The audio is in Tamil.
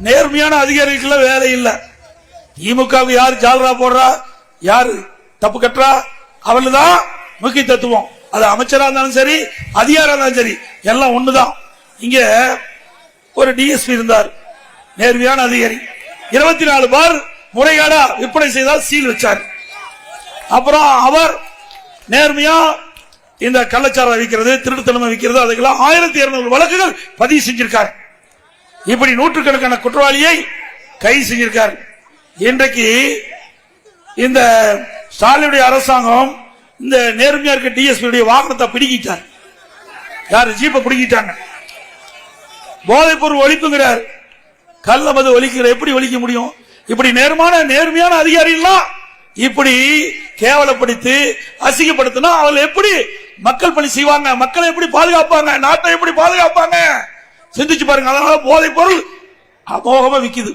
நேர்மையான அதிகாரிகளுக்கு வேலை இல்லை. திமுகவுக்கு யாரு ஜால்ரா போடுறா, யாரு தப்பு கட்டுறா, அவள்தான் முக்கிய தத்துவம். அது அமைச்சரா இருந்தாலும் சரி, அதிகாரம் இருந்தாலும் சரி, எல்லாம் ஒண்ணுதான். இங்க ஒரு டிஎஸ்பி இருந்தார், நேர்மையான அதிகாரி. 24 பார் முறைகேடா விற்பனை செய்தால் சீல் வச்சார். அப்புறம் அவர் நேர்மையா இந்த கள்ளச்சாரம் விற்கிறது, திருட்டுத்தனமா விற்கிறது, அதுக்கெல்லாம் 1200 வழக்குகள் பதிவு செஞ்சிருக்கார். இப்படி நூற்றுக்கணக்கான குற்றவாளியை கைது செஞ்சிருக்கார். இன்றைக்கு இந்த ஸ்டாலினுடைய அரசாங்கம் இந்த நேர்மையா இருக்க டிஎஸ்பி வாகனத்தை பிடிக்கிட்டார். யாரு? ஜீப்பை பிடிக்கிட்டாங்க. போதைப் பொருள் ஒழிப்புங்கிறார், கள்ள மது ஒழிக்கிற. எப்படி ஒழிக்க முடியும்? இப்படி நேர்மையான அதிகாரிகள் இப்படி கேவலப்படுத்தி அசிங்கப்படுத்தினா அவர்கள் எப்படி மக்கள் பணி செய்வாங்க? மக்களை எப்படி பாதுகாப்பாங்க? நாட்டை எப்படி பாதுகாப்பாங்க? சிந்திச்சு பாருங்க. அதனால போதைப் பொருள் அமோகமா விக்குது.